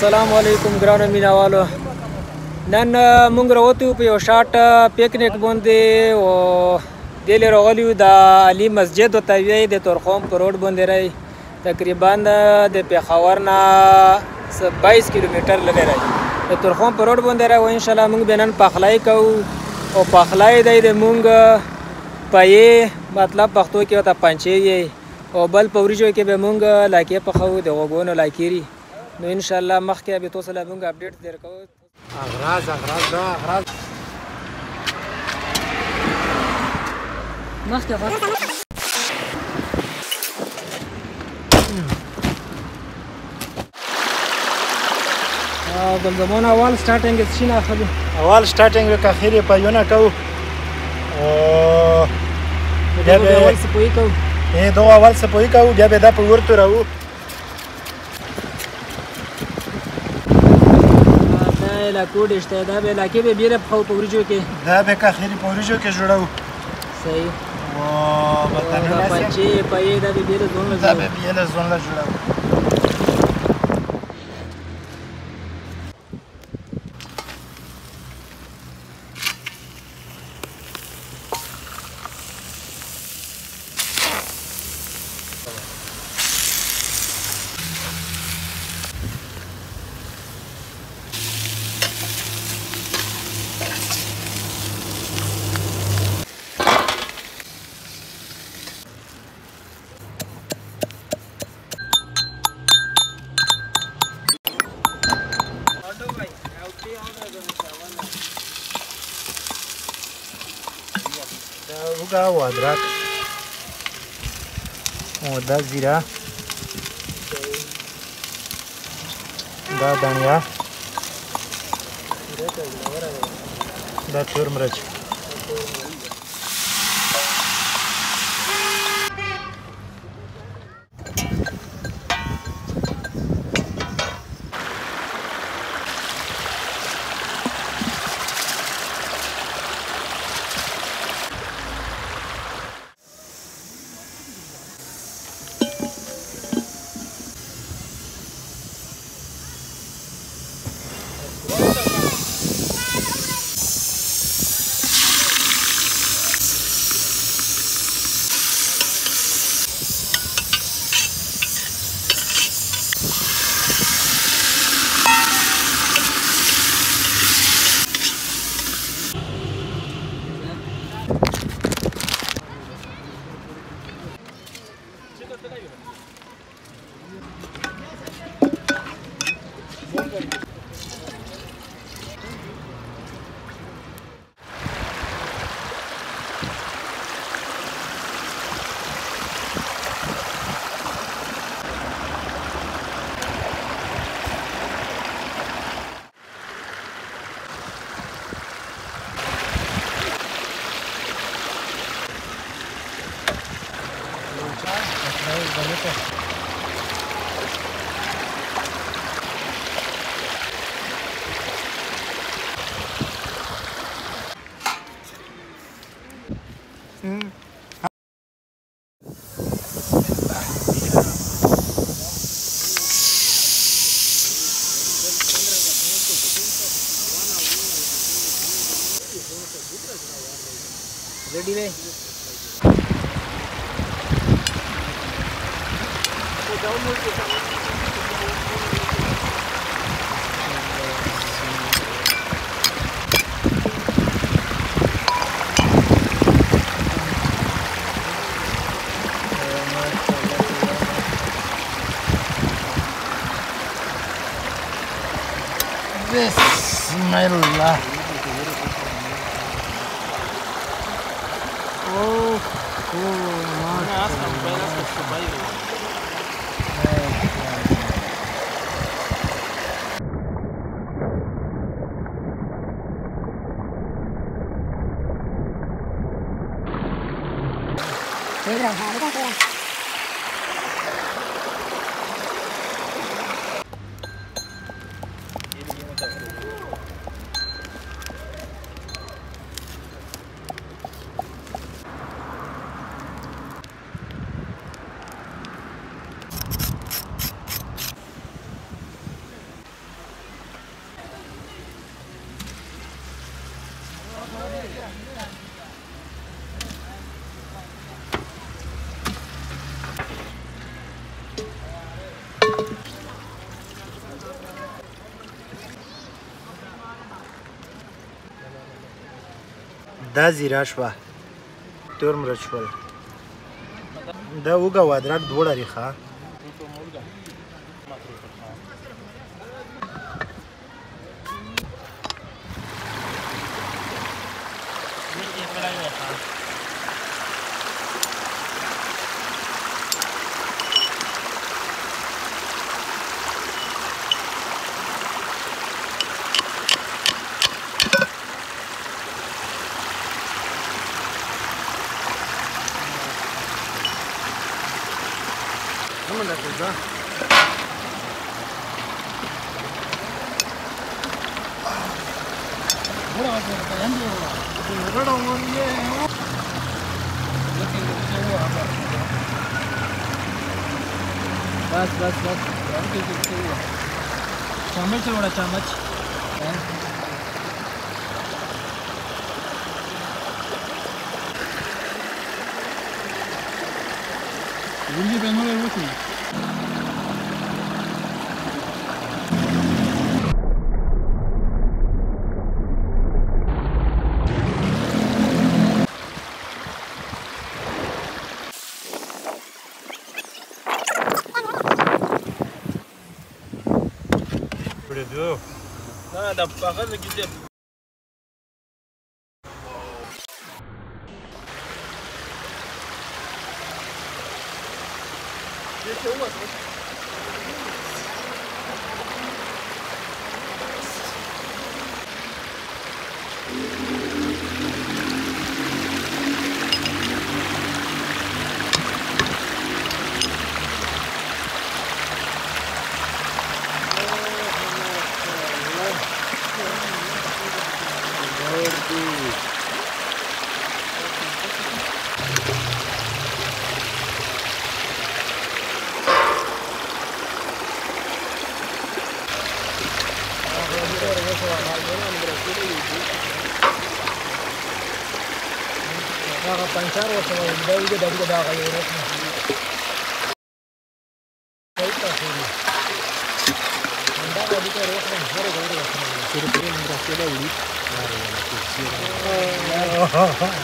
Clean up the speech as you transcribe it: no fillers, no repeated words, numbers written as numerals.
السلام علیکم ګرانو مینوالو. نن موږ راوتو په یو شاټ پکنیک باندې او دلې راغلي یو د علي مسجد ورته وایي د تورخم په روډ باندې رہی تقریبا د پېښور نه 22 کیلومتر لرې رہی د تورخم په روډ باندې رہی او انشاءالله موږ به نن پخلی کوو او پخلی دی د موږ پایې مطلب پښتو کې ورته پنچې وایي او بل په وریجو کې به موږ لاکې پخوو د غوږونو لاکېري نو انشاءالله مخکې به تاسو له موږ اپډیټ درکوو. اغراض دا اغراض مخکې ګلزمان اول سټارټینګ شي نه اخلي اول سټارټینګ وکړو پایونه کوو او بیا به اول سپوی کوو دغه اول سپوی کوو بیا به دا په ورته راو لا کوډ شته دا به لاکې به بیره په وریجو کې دا به که خیری په وریجو کې جوړو صحیح او بدلونه پچې پایې دا به بیره ځون دا به بیره ځون لا جوړو دا و ادرک او دا زیره دا دانیا دا تور مرچ रेडी है Bismillah. دا زیره شوه تور مرچ شول دا اوږه او ادرک دواړه ریښه बस चम्मच से बड़ा चम्मच गुंजी बेंगोले वो थी لا ده أقل جدا पंचर होता है दही के दही के दाग आए और उसमें कई तस्वीरें अंडा का भी तो रोक नहीं हर गौर रखना है फिर मेरा केला उड़ी हाँ